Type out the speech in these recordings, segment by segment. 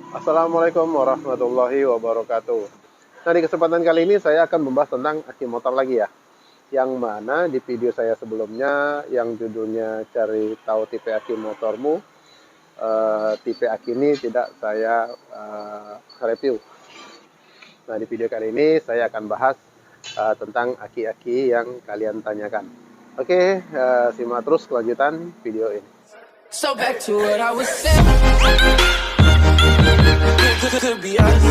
Assalamualaikum warahmatullahi wabarakatuh. Nah, di kesempatan kali ini saya akan membahas tentang aki motor lagi ya. Yang mana di video saya sebelumnya yang judulnya cari tahu tipe aki motormu, tipe aki ini tidak saya review. Nah, di video kali ini saya akan bahas tentang aki-aki yang kalian tanyakan. Oke, simak terus kelanjutan video ini. So back to what I was saying. Could be us.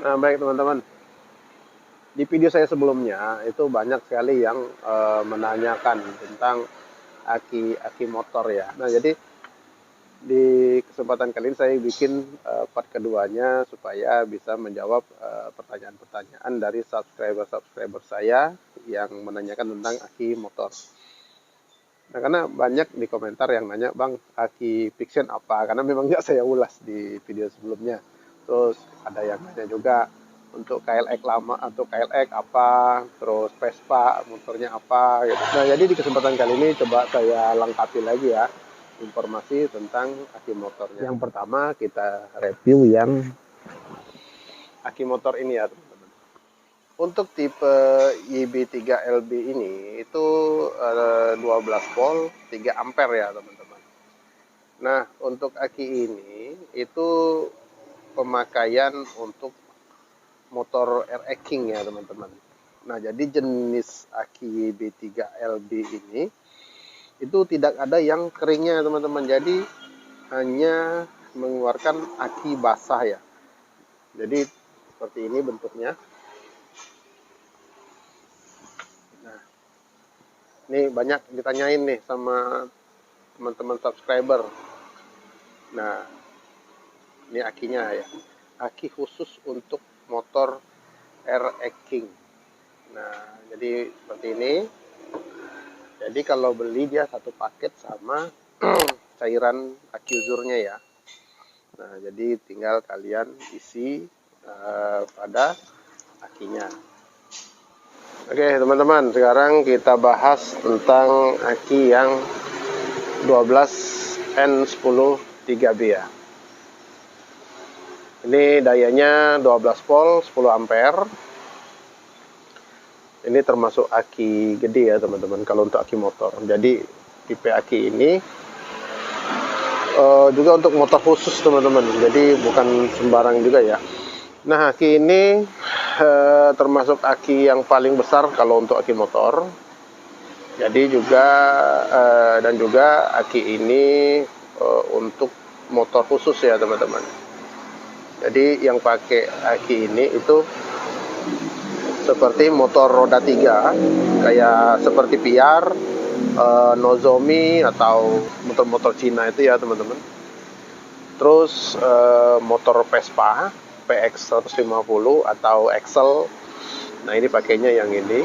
Nah, baik teman-teman. Di video saya sebelumnya itu banyak sekali yang menanyakan tentang aki-aki motor ya. Nah, jadi di kesempatan kali ini saya bikin part keduanya supaya bisa menjawab pertanyaan-pertanyaan dari subscriber saya yang menanyakan tentang aki motor. Nah, karena banyak di komentar yang nanya, Bang, aki fiction apa? Karena memang nggak saya ulas di video sebelumnya. Terus ada yang nanya juga untuk KLX lama atau KLX apa, terus Vespa motornya apa gitu. Nah, jadi di kesempatan kali ini coba saya lengkapi lagi ya informasi tentang aki motornya. Yang pertama kita review yang aki motor ini ya teman-teman. Untuk tipe YB3LB ini itu 12 volt 3 ampere ya teman-teman. Nah, untuk aki ini itu pemakaian untuk motor RX King ya teman-teman. Nah, jadi jenis aki YB3LB ini itu tidak ada yang keringnya teman-teman. Jadi hanya mengeluarkan aki basah ya. Jadi seperti ini bentuknya. Nah, ini banyak ditanyain nih sama teman-teman subscriber. Nah, ini akinya ya. Aki khusus untuk motor RX King. Nah, jadi seperti ini. Jadi kalau beli dia satu paket sama cairan akuzurnya ya. Nah, jadi tinggal kalian isi pada akinya. Oke, teman-teman, sekarang kita bahas tentang aki yang 12N10 3B ya. Ini dayanya 12 volt 10 ampere. Ini termasuk aki gede ya teman-teman kalau untuk aki motor. Jadi tipe aki ini juga untuk motor khusus teman-teman. Jadi bukan sembarang juga ya. Nah, aki ini termasuk aki yang paling besar kalau untuk aki motor. Jadi juga dan juga aki ini untuk motor khusus ya teman-teman. Jadi yang pakai aki ini itu seperti motor roda 3 kayak seperti PR, Nozomi atau motor-motor Cina itu ya teman-teman. Terus motor Vespa PX 150 atau Excel. Nah, ini pakainya yang ini.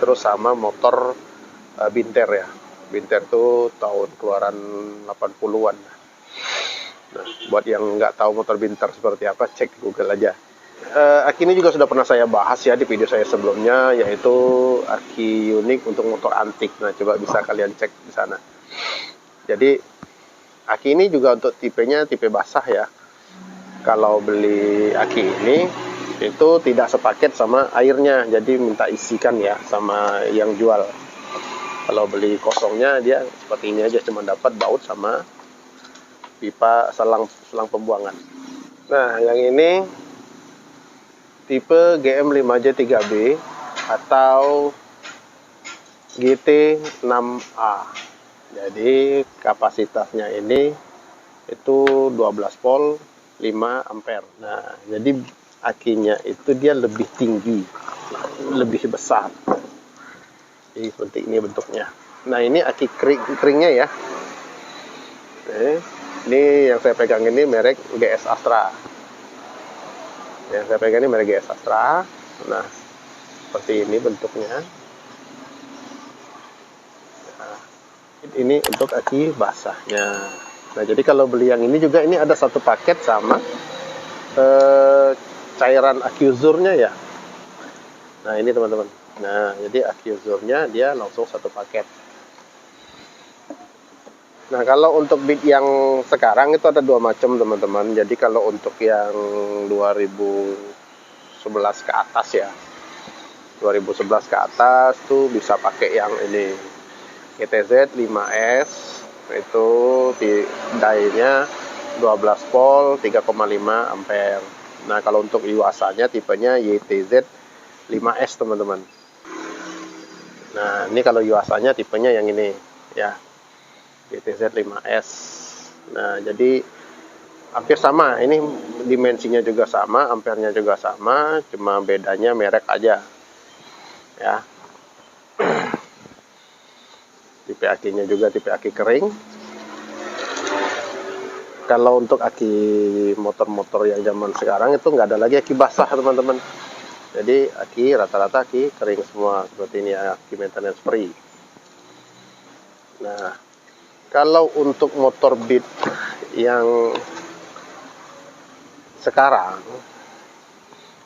Terus sama motor Binter ya. Binter itu tahun keluaran 80-an. Nah, buat yang nggak tahu motor Binter seperti apa, cek Google aja. Aki ini juga sudah pernah saya bahas ya di video saya sebelumnya, yaitu aki unik untuk motor antik. Nah, coba bisa kalian cek di sana. Jadi aki ini juga untuk tipenya tipe basah ya. Kalau beli aki ini itu tidak sepaket sama airnya, jadi minta isikan ya sama yang jual. Kalau beli kosongnya dia seperti ini aja, cuma dapat baut sama pipa selang pembuangan. Nah, yang ini tipe GM5J3B atau GT6A. Jadi kapasitasnya ini itu 12 volt 5 ampere. Nah, jadi akinya itu dia lebih tinggi, lebih besar. Jadi seperti ini bentuknya. Nah, ini aki keringnya ya. Ini yang saya pegang ini merek GS Astra. Yang saya pegang ini merek GS Astra. Nah, seperti ini bentuknya. Nah, ini untuk aki basahnya. Nah, jadi kalau beli yang ini juga ini ada satu paket sama cairan akuzurnya ya. Nah, ini teman-teman. Nah, jadi akuzurnya dia langsung satu paket. Nah, kalau untuk bit yang sekarang itu ada dua macam teman-teman. Jadi kalau untuk yang 2011 ke atas ya, 2011 ke atas tuh bisa pakai yang ini GTZ 5S, itu di die-nya 12 volt 3,5 ampere. Nah, kalau untuk Yuasa-nya tipenya YTZ 5S teman-teman. Nah, ini kalau Yuasa-nya tipenya yang ini ya, YTZ 5S. Nah, jadi hampir sama. Ini dimensinya juga sama, ampernya juga sama, cuma bedanya merek aja. Ya. Tipe aki-nya juga tipe aki kering. Kalau untuk aki motor-motor yang zaman sekarang itu nggak ada lagi aki basah teman-teman. Jadi aki rata-rata aki kering semua seperti ini ya, aki maintenance free. Nah, kalau untuk motor Beat yang sekarang,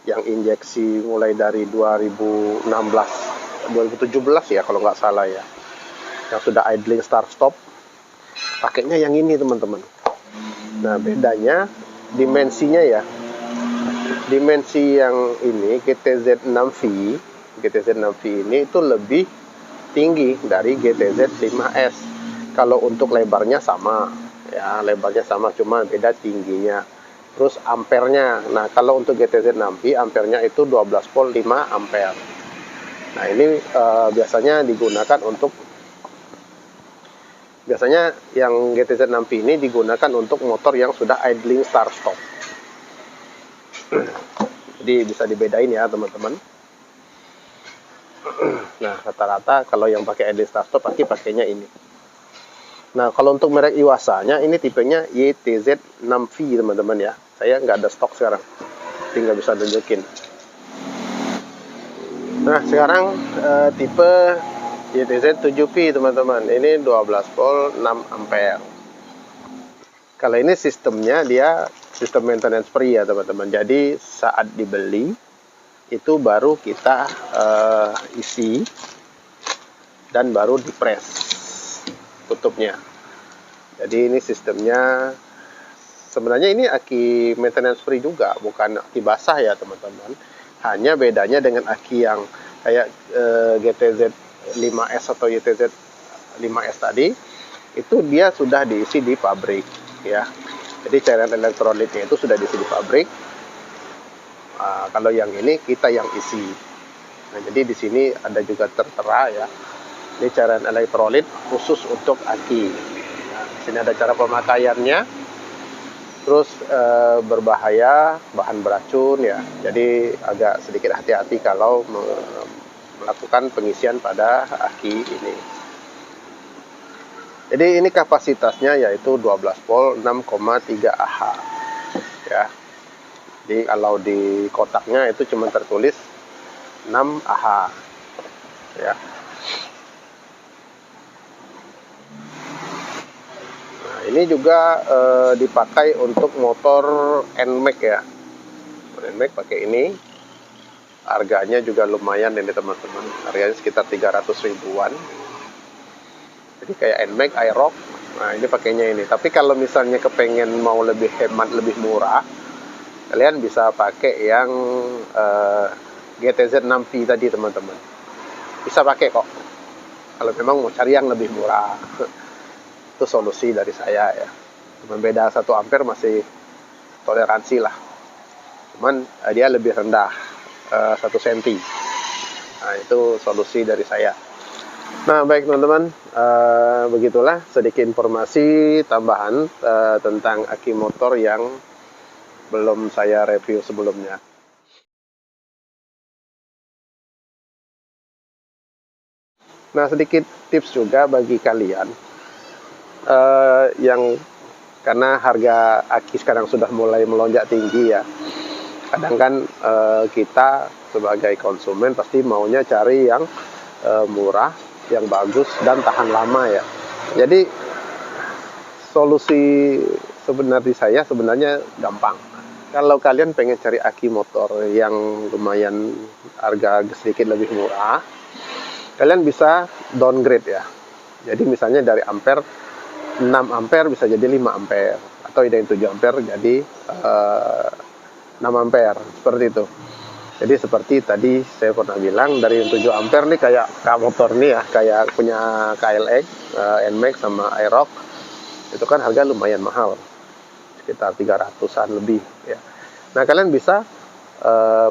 yang injeksi mulai dari 2016, 2017 ya kalau nggak salah ya, yang sudah idling start stop, pakainya yang ini teman-teman. Nah, bedanya dimensinya ya. Dimensi yang ini GTZ 6V, GTZ 6V ini itu lebih tinggi dari GTZ 5S. Kalau untuk lebarnya sama, ya lebarnya sama, cuma beda tingginya. Terus ampernya, nah kalau untuk GTZ 6V ampernya itu 12 volt 5 ampere. Nah ini biasanya digunakan untuk, biasanya yang GTZ 6V ini digunakan untuk motor yang sudah idling start stop. Jadi bisa dibedain ya teman-teman. Nah, rata-rata kalau yang pakai idling start stop pasti pakainya ini. Nah, kalau untuk merek Yuasa-nya ini tipenya YTZ 6V teman-teman ya. Saya nggak ada stok sekarang, tinggal bisa tunjukin. Nah, sekarang tipe YTZ 7V teman-teman. Ini 12 volt 6 ampere. Kalau ini sistemnya dia sistem maintenance free ya teman-teman. Jadi saat dibeli itu baru kita isi dan baru dipres tutupnya. Jadi ini sistemnya sebenarnya ini aki maintenance free juga, bukan aki basah ya teman-teman. Hanya bedanya dengan aki yang kayak GTZ 5S atau YTZ 5S tadi, itu dia sudah diisi di pabrik ya. Jadi cairan elektrolitnya itu sudah diisi di pabrik. Kalau yang ini kita yang isi. Nah, jadi di sini ada juga tertera ya. Ini cairan elektrolit khusus untuk aki. Nah, di sini ada cara pemakaiannya. Terus berbahaya, bahan beracun ya. Jadi agak sedikit hati-hati kalau melakukan pengisian pada aki ini. Jadi ini kapasitasnya yaitu 12 volt 6,3 Ah ya. Jadi kalau di kotaknya itu cuma tertulis 6 Ah ya. Nah, ini juga dipakai untuk motor NMAX ya. NMAX pakai ini. Harganya juga lumayan ini teman-teman. Harganya sekitar 300 ribuan. Jadi kayak NMAX, Aerox. Nah, ini pakainya ini. Tapi kalau misalnya kepengen mau lebih hemat, lebih murah, kalian bisa pakai yang GTZ 6V tadi teman-teman. Bisa pakai kok. Kalau memang mau cari yang lebih murah. Itu solusi dari saya ya. Cuma beda 1 ampere masih toleransi lah. Cuman dia lebih rendah. 1 cm. Nah, itu solusi dari saya. Nah, baik teman-teman, begitulah sedikit informasi tambahan tentang aki motor yang belum saya review sebelumnya. Nah, sedikit tips juga bagi kalian yang karena harga aki sekarang sudah mulai melonjak tinggi ya. Kadang kan kita sebagai konsumen pasti maunya cari yang murah, yang bagus dan tahan lama ya. Jadi solusi sebenarnya sebenarnya gampang. Kalau kalian pengen cari aki motor yang lumayan harga sedikit lebih murah, kalian bisa downgrade ya. Jadi misalnya dari ampere 6 ampere bisa jadi 5 ampere, atau dari 7 ampere jadi 6 ampere, seperti itu. Jadi seperti tadi saya pernah bilang, dari 7 ampere nih kayak motor nih ya, kayak punya KLX, NMAX sama Aerox, itu kan harga lumayan mahal, sekitar 300-an lebih ya. Nah, kalian bisa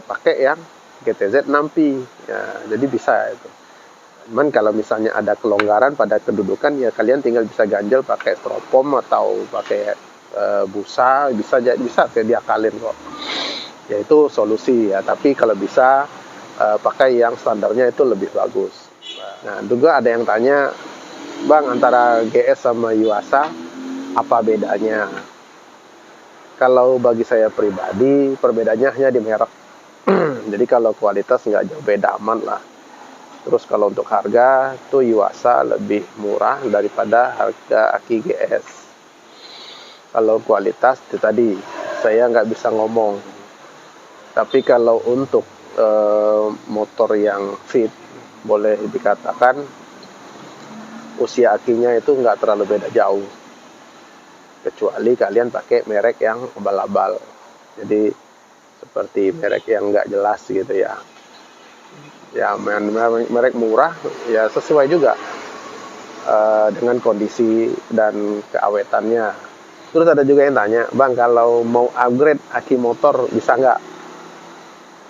pakai yang GTZ 6P ya, jadi bisa itu. Cuman kalau misalnya ada kelonggaran pada kedudukan ya, kalian tinggal bisa ganjel pakai stropom atau pakai busa, bisa kayak diakalin kok. Ya itu solusi ya, tapi kalau bisa pakai yang standarnya itu lebih bagus. Nah, juga ada yang tanya, Bang, antara GS sama Yuasa apa bedanya? Kalau bagi saya pribadi, perbedaannya hanya di merek. Jadi kalau kualitas nggak jauh beda, aman lah. Terus kalau untuk harga tuh Yuasa lebih murah daripada harga aki GS. Kalau kualitas itu tadi saya nggak bisa ngomong. Tapi kalau untuk motor yang fit, boleh dikatakan usia akinya itu nggak terlalu beda jauh. Kecuali kalian pakai merek yang abal-abal. Jadi seperti merek yang nggak jelas gitu ya. Ya, merek murah ya sesuai juga dengan kondisi dan keawetannya. Terus ada juga yang tanya, Bang, kalau mau upgrade aki motor bisa nggak?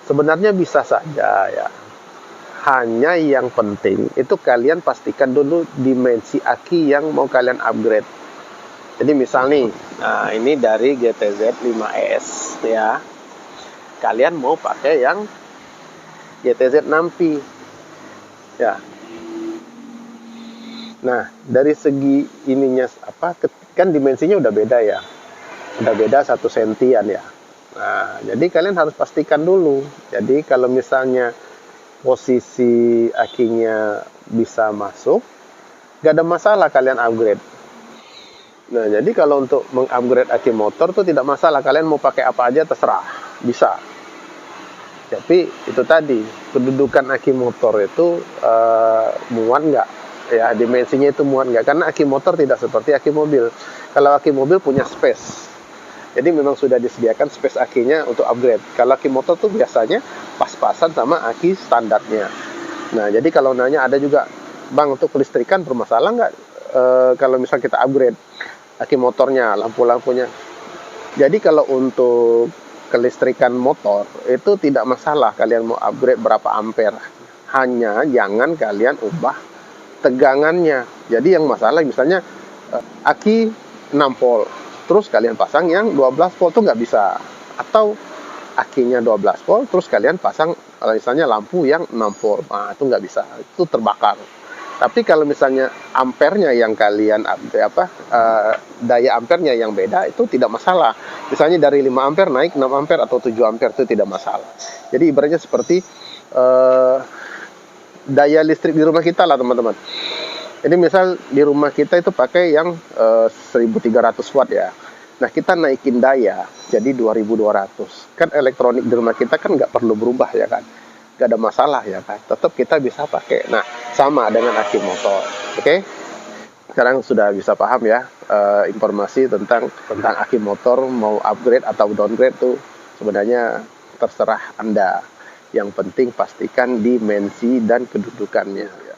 Sebenarnya bisa saja ya. Hanya yang penting itu kalian pastikan dulu dimensi aki yang mau kalian upgrade. Jadi misal nih, nah ini dari GTZ 5S ya. Kalian mau pakai yang GTZ 6P ya. Nah, dari segi ininya kan dimensinya udah beda ya, udah beda 1 sentian ya. Nah, jadi kalian harus pastikan dulu. Jadi kalau misalnya posisi akinya bisa masuk, gak ada masalah kalian upgrade. Nah, jadi kalau untuk mengupgrade aki motor tuh tidak masalah, kalian mau pakai apa aja terserah, bisa. Tapi itu tadi, kedudukan aki motor itu muat nggak? Ya, dimensinya itu muat nggak? Karena aki motor tidak seperti aki mobil. Kalau aki mobil punya space. Jadi memang sudah disediakan space akinya untuk upgrade. Kalau aki motor tuh biasanya pas-pasan sama aki standarnya. Nah, jadi kalau nanya ada juga, Bang, untuk kelistrikan bermasalah nggak kalau misal kita upgrade aki motornya, lampu-lampunya? Jadi kalau untuk kelistrikan motor itu tidak masalah kalian mau upgrade berapa ampere, hanya jangan kalian ubah tegangannya. Jadi yang masalah misalnya aki 6 volt terus kalian pasang yang 12 volt tuh nggak bisa, atau akinya 12 volt terus kalian pasang misalnya lampu yang 6 volt, nah itu nggak bisa, itu terbakar. Tapi kalau misalnya ampernya yang kalian daya ampernya yang beda, itu tidak masalah. Misalnya dari 5 ampere naik 6 ampere atau 7 ampere itu tidak masalah. Jadi ibaratnya seperti daya listrik di rumah kita lah, teman-teman. Jadi misal di rumah kita itu pakai yang 1300 watt ya. Nah, kita naikin daya jadi 2200. Kan elektronik di rumah kita kan nggak perlu berubah ya kan. Gak ada masalah ya kan, tetap kita bisa pakai. Nah, sama dengan aki motor. Oke? Sekarang sudah bisa paham ya informasi tentang aki motor, mau upgrade atau downgrade tuh sebenarnya terserah Anda. Yang penting pastikan dimensi dan kedudukannya ya.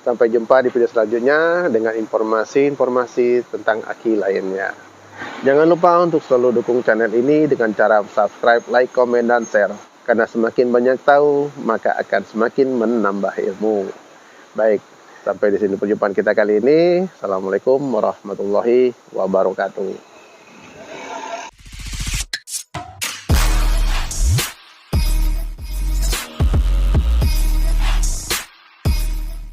Sampai jumpa di video selanjutnya dengan informasi-informasi tentang aki lainnya. Jangan lupa untuk selalu dukung channel ini dengan cara subscribe, like, komen, dan share. Karena semakin banyak tahu, maka akan semakin menambah ilmu. Baik, sampai di sini perjumpaan kita kali ini. Assalamualaikum warahmatullahi wabarakatuh.